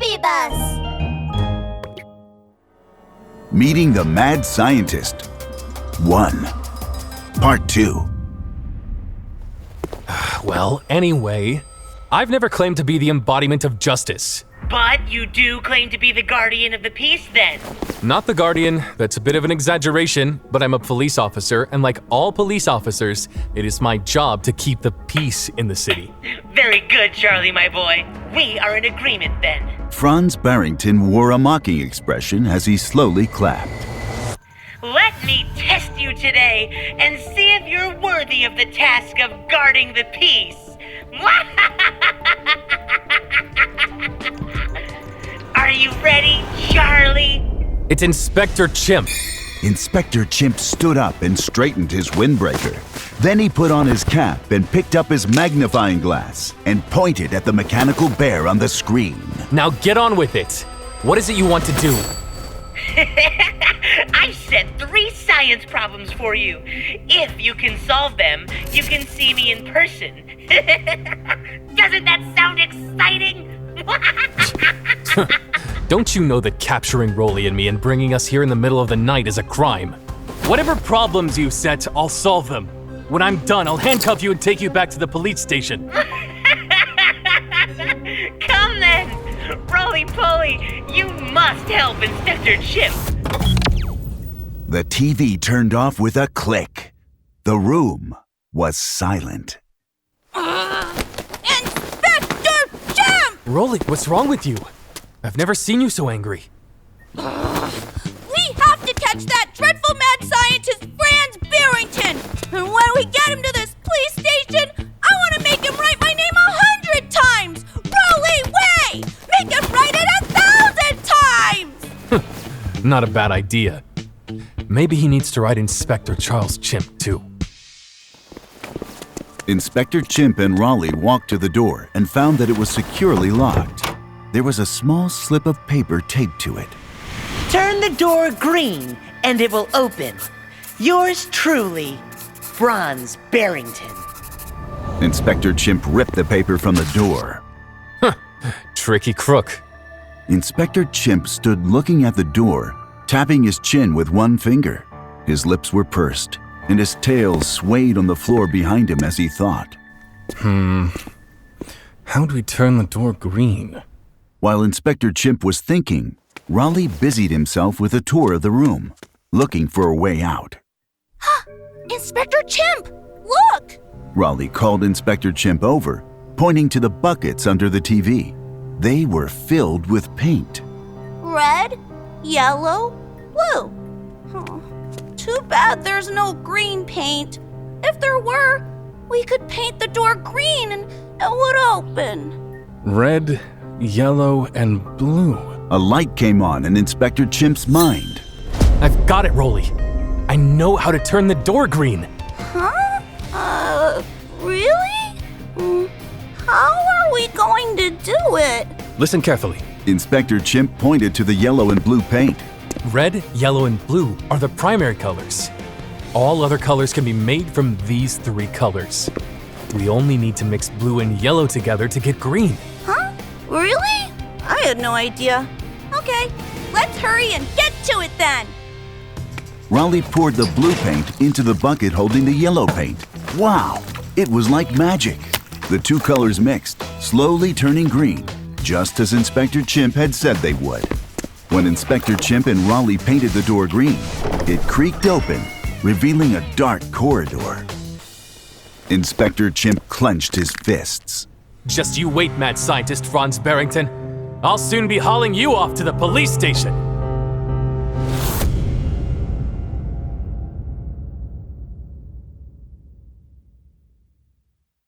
Mischievous! Meeting the Mad Scientist 1. Part 2. Well, anyway, I've never claimed to be the embodiment of justice. But you do claim to be the guardian of the peace, then? Not the guardian, that's a bit of an exaggeration, but I'm a police officer, and like all police officers, it is my job to keep the peace in the city. Very good, Charlie, my boy. We are in agreement, then. Franz Barrington wore a mocking expression as he slowly clapped. Let me test you today and see if you're worthy of the task of guarding the peace. Are you ready, Charlie? It's Inspector Chimp. Inspector Chimp stood up and straightened his windbreaker. Then he put on his cap and picked up his magnifying glass and pointed at the mechanical bear on the screen. Now get on with it. What is it you want to do? I've set 3 science problems for you. If you can solve them, you can see me in person. Doesn't that sound exciting? Don't you know that capturing Rollie and me and bringing us here in the middle of the night is a crime? Whatever problems you set, I'll solve them. When I'm done, I'll handcuff you and take you back to the police station. Come then! Roly-poly, you must help Inspector Chimp. The TV turned off with a click. The room was silent. Inspector Chimp! Rollie, what's wrong with you? I've never seen you so angry. We have to catch that dreadful mad scientist, Franz Barrington! And when we get him to this police station, I want to make him write my name 100 times! Rollie, way! Make him write it 1,000 times! Not a bad idea. Maybe he needs to write Inspector Charles Chimp, too. Inspector Chimp and Rollie walked to the door and found that it was securely locked. There was a small slip of paper taped to it. Turn the door green and it will open. Yours truly, Franz Barrington. Inspector Chimp ripped the paper from the door. Tricky crook. Inspector Chimp stood looking at the door, tapping his chin with one finger. His lips were pursed, and his tail swayed on the floor behind him as he thought. How do we turn the door green? While Inspector Chimp was thinking, Rollie busied himself with a tour of the room, looking for a way out. Inspector Chimp, look! Rollie called Inspector Chimp over, pointing to the buckets under the TV. They were filled with paint. Red, yellow, blue. Too bad there's no green paint. If there were, we could paint the door green and it would open. Red, yellow, and blue. A light came on in Inspector Chimp's mind. I've got it, Rollie. I know how to turn the door green. Really? How are we going to do it? Listen carefully. Inspector Chimp pointed to the yellow and blue paint. Red, yellow, and blue are the primary colors. All other colors can be made from these 3 colors. We only need to mix blue and yellow together to get green. Really? I had no idea. Okay, let's hurry and get to it then. Rollie poured the blue paint into the bucket holding the yellow paint. Wow, it was like magic. The 2 colors mixed, slowly turning green, just as Inspector Chimp had said they would. When Inspector Chimp and Rollie painted the door green, it creaked open, revealing a dark corridor. Inspector Chimp clenched his fists. Just you wait, mad scientist Franz Barrington. I'll soon be hauling you off to the police station.